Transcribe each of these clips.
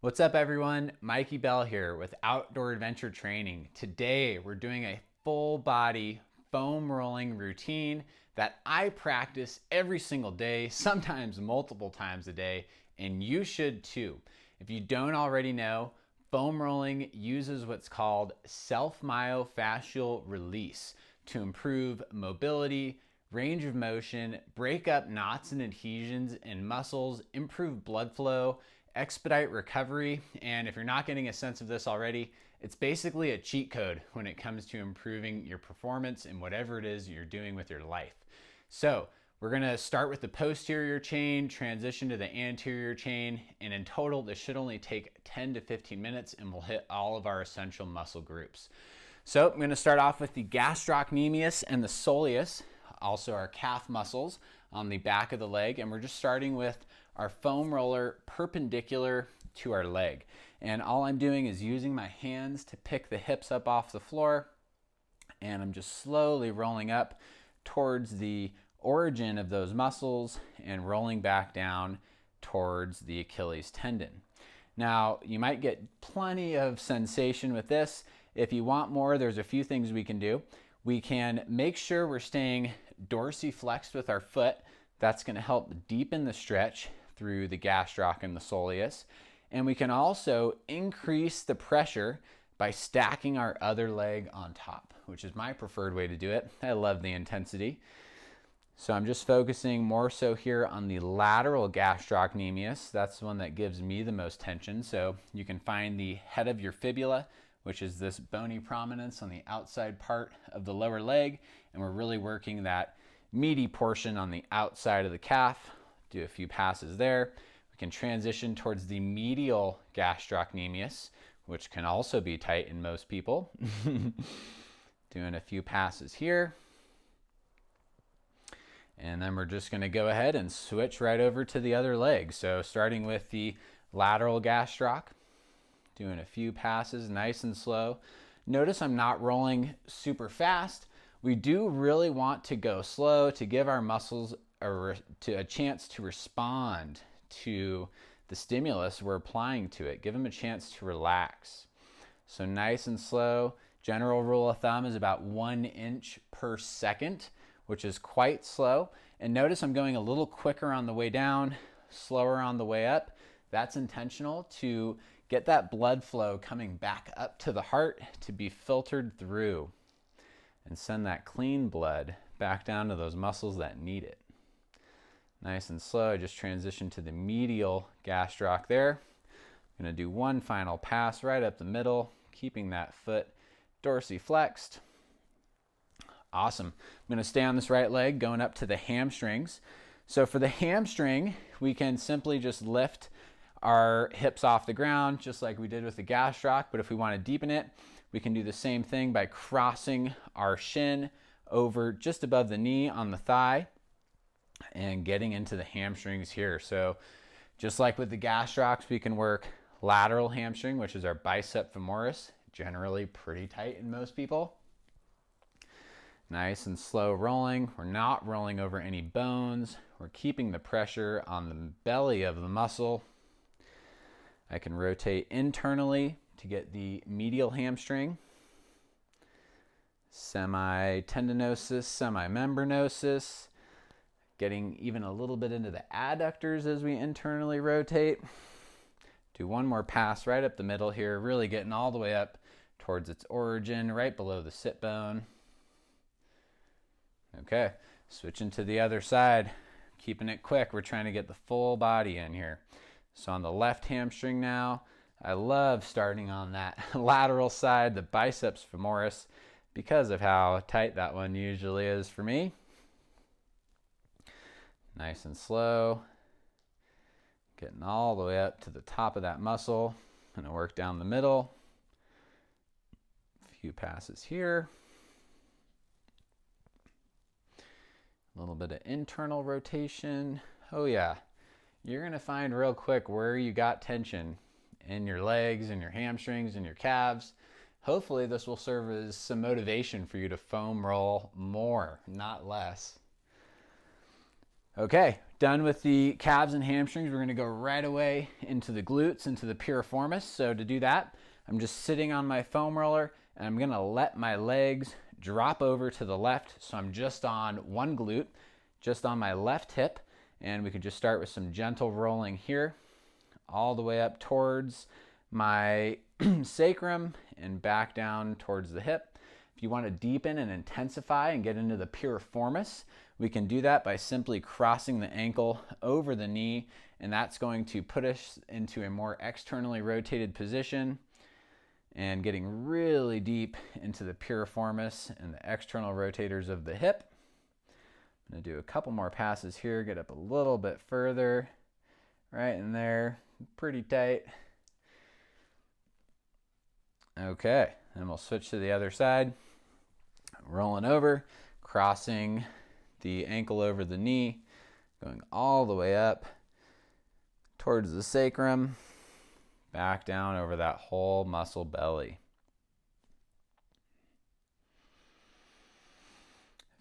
What's up everyone? Mikey Bell here with Outdoor Adventure Training. Today we're doing a full body foam rolling routine that I practice every single day, sometimes multiple times a day, and you should too. If you don't already know, foam rolling uses what's called self-myofascial release to improve mobility, range of motion, break up knots and adhesions in muscles, improve blood flow, expedite recovery, and if you're not getting a sense of this already, it's basically a cheat code when it comes to improving your performance in whatever it is you're doing with your life. So we're gonna start with the posterior chain, transition to the anterior chain, and in total, this should only take 10 to 15 minutes and we'll hit all of our essential muscle groups. So I'm gonna start off with the gastrocnemius and the soleus, also our calf muscles on the back of the leg, and we're just starting with our foam roller perpendicular to our leg. And all I'm doing is using my hands to pick the hips up off the floor, and I'm just slowly rolling up towards the origin of those muscles and rolling back down towards the Achilles tendon. Now, you might get plenty of sensation with this. If you want more, there's a few things we can do. We can make sure we're staying dorsiflexed with our foot. That's going to help deepen the stretch through the gastroc and the soleus. And we can also increase the pressure by stacking our other leg on top, which is my preferred way to do it. I love the intensity. So I'm just focusing more so here on the lateral gastrocnemius. That's the one that gives me the most tension. So you can find the head of your fibula, which is this bony prominence on the outside part of the lower leg. And we're really working that meaty portion on the outside of the calf. Do a few passes there. We can transition towards the medial gastrocnemius, which can also be tight in most people. Doing a few passes here. And then we're just going to go ahead and switch right over to the other leg. So starting with the lateral gastroc, doing a few passes nice and slow. Notice I'm not rolling super fast. We do really want to go slow to give our muscles a chance to respond to the stimulus we're applying to it. Give them a chance to relax. So nice and slow. General rule of thumb is about 1 inch per second, which is quite slow. And notice I'm going a little quicker on the way down, slower on the way up. That's intentional to get that blood flow coming back up to the heart to be filtered through and send that clean blood back down to those muscles that need it. Nice and slow, I just transition to the medial gastroc there. I'm gonna do one final pass right up the middle, keeping that foot dorsiflexed. Awesome. I'm going to stay on this right leg going up to the hamstrings. So for the hamstring, we can simply just lift our hips off the ground just like we did with the gastroc, but if we want to deepen it, we can do the same thing by crossing our shin over just above the knee on the thigh and getting into the hamstrings here. So just like with the gastrocs, we can work lateral hamstring, which is our bicep femoris, generally pretty tight in most people. Nice and slow rolling. We're not rolling over any bones. We're keeping the pressure on the belly of the muscle. I can rotate internally to get the medial hamstring. Semi-tendinosus, semi-membranosus. Getting even a little bit into the adductors as we internally rotate. Do one more pass right up the middle here, really getting all the way up towards its origin, right below the sit bone. Okay, switching to the other side, keeping it quick. We're trying to get the full body in here. So on the left hamstring now, I love starting on that lateral side, the biceps femoris, because of how tight that one usually is for me. Nice and slow. Getting all the way up to the top of that muscle. Gonna work down the middle. A few passes here. A little bit of internal rotation. Oh yeah, you're gonna find real quick where you got tension in your legs and your hamstrings and your calves. Hopefully this will serve as some motivation for you to foam roll more, not less. Okay, Done with the calves and hamstrings, we're gonna go right away into the glutes, into the piriformis. So to do that, I'm just sitting on my foam roller and I'm gonna let my legs drop over to the left. So I'm just on one glute, just on my left hip. And we could just start with some gentle rolling here, all the way up towards my sacrum and back down towards the hip. If you want to deepen and intensify and get into the piriformis, we can do that by simply crossing the ankle over the knee, and that's going to put us into a more externally rotated position and getting really deep into the piriformis and the external rotators of the hip. I'm going to do a couple more passes here, get up a little bit further, right in there, pretty tight. Okay, then we'll switch to the other side. Rolling over, crossing the ankle over the knee, going all the way up towards the sacrum, back down over that whole muscle belly.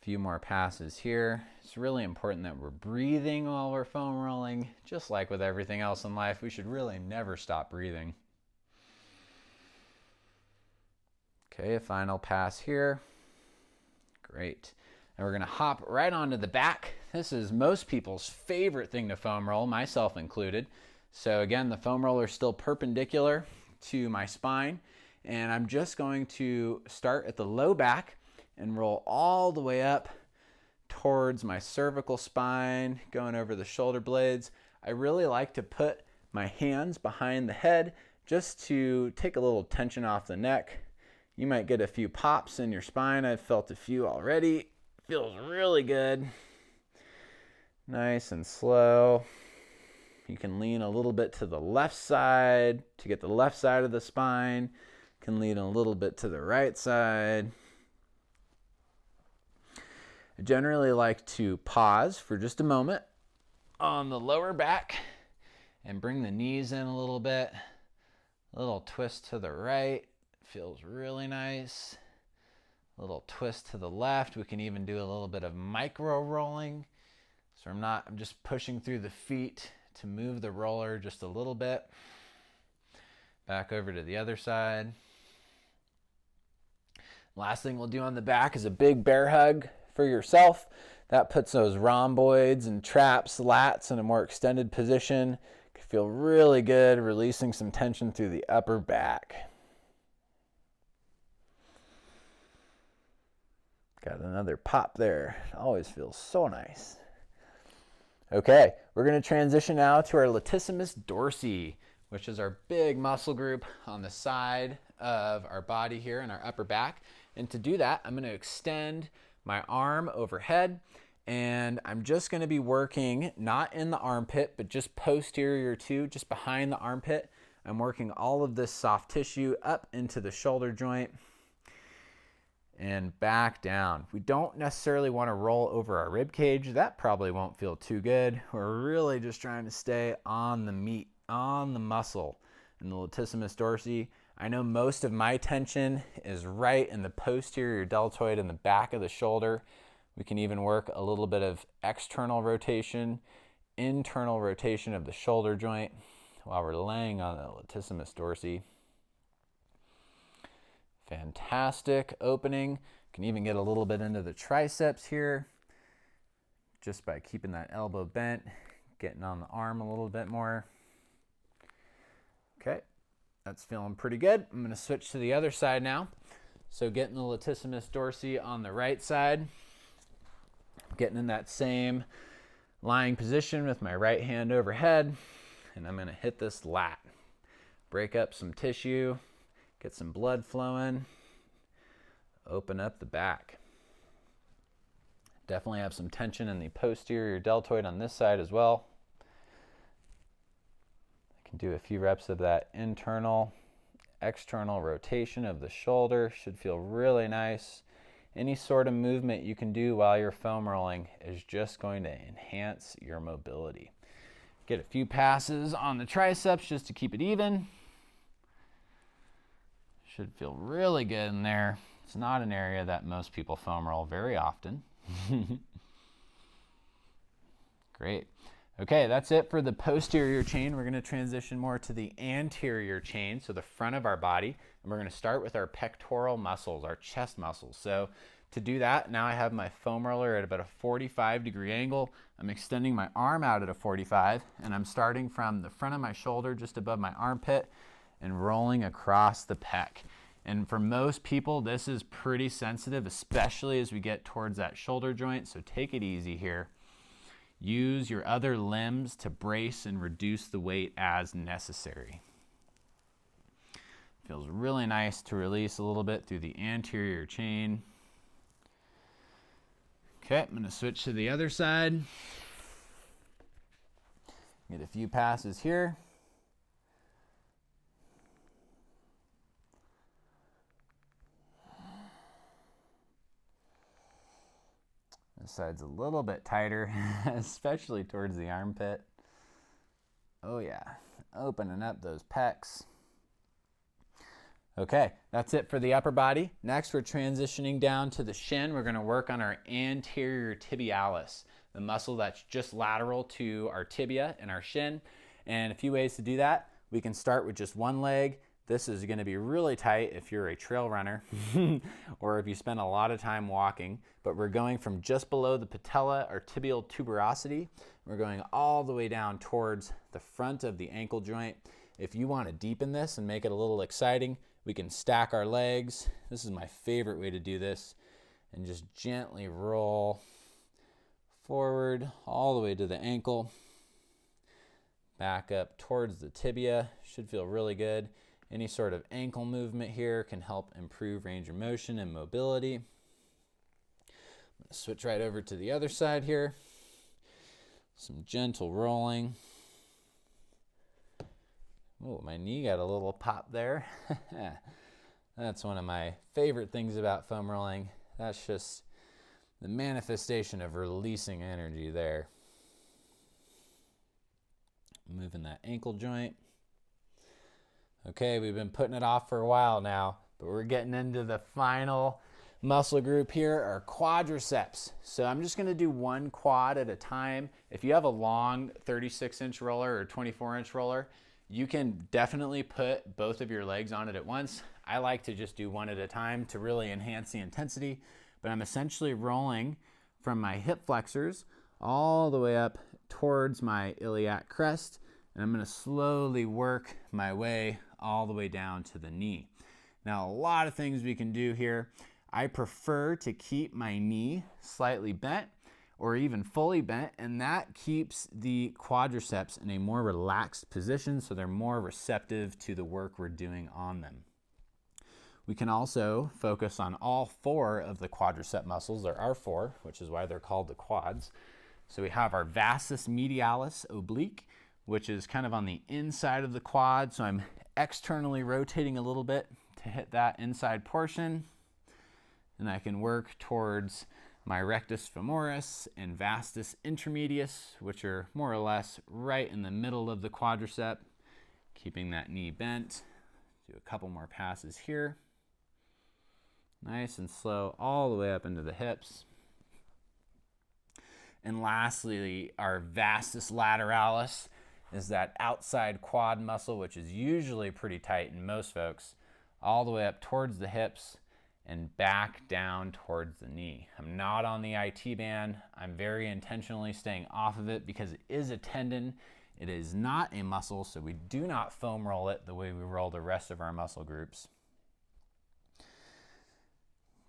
A few more passes here. It's really important that we're breathing while we're foam rolling. Just like with everything else in life, we should really never stop breathing. Okay, a final pass here. Great. And we're gonna hop right onto the back. This is most people's favorite thing to foam roll, myself included. So again, the foam roller is still perpendicular to my spine, and I'm just going to start at the low back and roll all the way up towards my cervical spine, going over the shoulder blades. I really like to put my hands behind the head just to take a little tension off the neck. You might get a few pops in your spine. I've felt a few already. Feels really good. Nice and slow. You can lean a little bit to the left side to get the left side of the spine. You can lean a little bit to the right side. I generally like to pause for just a moment on the lower back and bring the knees in a little bit. A little twist to the right. Feels really nice. A little twist to the left. We can even do a little bit of micro rolling. So I'm just pushing through the feet to move the roller just a little bit. Back over to the other side. Last thing we'll do on the back is a big bear hug for yourself. That puts those rhomboids and traps, lats in a more extended position. Can feel really good, releasing some tension through the upper back. Got another pop there. It always feels so nice. Okay, we're going to transition now to our latissimus dorsi, which is our big muscle group on the side of our body here in our upper back. And to do that, I'm going to extend my arm overhead, and I'm just going to be working not in the armpit, but just posterior to, just behind the armpit. I'm working all of this soft tissue up into the shoulder joint and back down. We don't necessarily want to roll over our rib cage. That probably won't feel too good. We're really just trying to stay on the meat, on the muscle in the latissimus dorsi. I know most of my tension is right in the posterior deltoid in the back of the shoulder. We can even work a little bit of external rotation, internal rotation of the shoulder joint while we're laying on the latissimus dorsi. Fantastic opening. Can even get a little bit into the triceps here just by keeping that elbow bent, getting on the arm a little bit more. Okay, that's feeling pretty good. I'm going to switch to the other side now. So getting the latissimus dorsi on the right side, getting in that same lying position with my right hand overhead, and I'm going to hit this lat. Break up some tissue. Get some blood flowing, open up the back. Definitely have some tension in the posterior deltoid on this side as well. I can do a few reps of that internal, external rotation of the shoulder. Should feel really nice. Any sort of movement you can do while you're foam rolling is just going to enhance your mobility. Get a few passes on the triceps just to keep it even. Should feel really good in there. It's not an area that most people foam roll very often. Great. Okay, that's it for the posterior chain. We're going to transition more to the anterior chain, so the front of our body, and we're going to start with our pectoral muscles, our chest muscles. So to do that, now I have my foam roller at about a 45-degree angle. I'm extending my arm out at a 45, and I'm starting from the front of my shoulder just above my armpit and rolling across the pec. And for most people, this is pretty sensitive, especially as we get towards that shoulder joint, so take it easy here. Use your other limbs to brace and reduce the weight as necessary. Feels really nice to release a little bit through the anterior chain. Okay, I'm going to switch to the other side. Get a few passes here. This side's a little bit tighter, especially towards the armpit. Oh yeah, opening up those pecs. Okay, that's it for the upper body. Next, we're transitioning down to the shin. We're going to work on our anterior tibialis, the muscle that's just lateral to our tibia and our shin. And a few ways to do that. We can start with just one leg. This is going to be really tight if you're a trail runner or if you spend a lot of time walking, but we're going from just below the patella or tibial tuberosity. We're going all the way down towards the front of the ankle joint. If you want to deepen this and make it a little exciting, we can stack our legs. This is my favorite way to do this, and just gently roll forward all the way to the ankle, back up towards the tibia. Should feel really good. Any sort of ankle movement here can help improve range of motion and mobility. I'm going to switch right over to the other side here. Some gentle rolling. Oh, my knee got a little pop there. That's one of my favorite things about foam rolling. That's just the manifestation of releasing energy there. Moving that ankle joint. Okay, we've been putting it off for a while now, but we're getting into the final muscle group here, our quadriceps. So I'm just going to do one quad at a time. If you have a long 36-inch roller or 24-inch roller, you can definitely put both of your legs on it at once. I like to just do one at a time to really enhance the intensity, but I'm essentially rolling from my hip flexors all the way up towards my iliac crest, and I'm going to slowly work my way all the way down to the knee. Now, a lot of things we can do here. I prefer to keep my knee slightly bent or even fully bent, and that keeps the quadriceps in a more relaxed position, so they're more receptive to the work we're doing on them. We can also focus on all four of the quadricep muscles. There are four, which is why they're called the quads. So we have our vastus medialis oblique, which is kind of on the inside of the quad. So I'm externally rotating a little bit to hit that inside portion. And I can work towards my rectus femoris and vastus intermedius, which are more or less right in the middle of the quadricep, keeping that knee bent. Do a couple more passes here. Nice and slow all the way up into the hips. And lastly, our vastus lateralis is that outside quad muscle, which is usually pretty tight in most folks, all the way up towards the hips and back down towards the knee. I'm not on the IT band. I'm very intentionally staying off of it because it is a tendon. It is not a muscle, so we do not foam roll it the way we roll the rest of our muscle groups.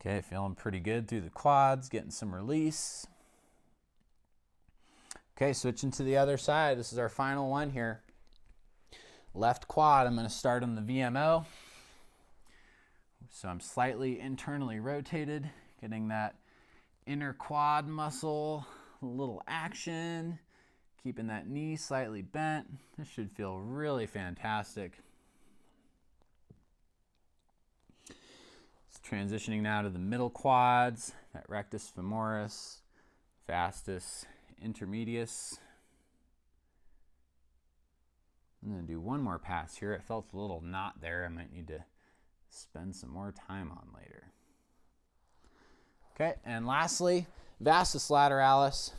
Okay, feeling pretty good through the quads, getting some release. Okay, switching to the other side. This is our final one here. Left quad, I'm going to start on the VMO. So I'm slightly internally rotated, getting that inner quad muscle, a little action, keeping that knee slightly bent. This should feel really fantastic. Transitioning now to the middle quads, that rectus femoris, vastus intermedius. I'm going to do one more pass here. It felt a little knot there. I might need to spend some more time on later. Okay, and lastly, vastus lateralis.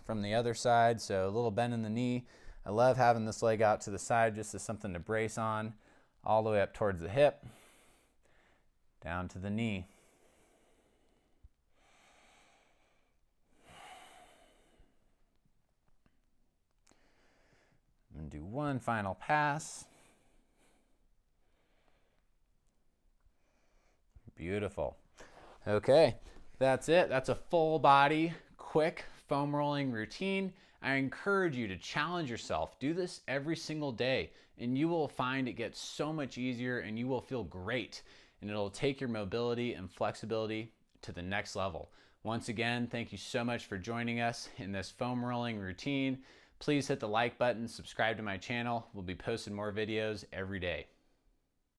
from the other side, so a little bend in the knee. I love having this leg out to the side just as something to brace on, all the way up towards the hip, down to the knee. And do one final pass. Beautiful. Okay, that's it. That's a full body, quick foam rolling routine. I encourage you to challenge yourself. Do this every single day, and you will find it gets so much easier and you will feel great. And it'll take your mobility and flexibility to the next level. Once again, thank you so much for joining us in this foam rolling routine. Please hit the like button, subscribe to my channel. We'll be posting more videos every day.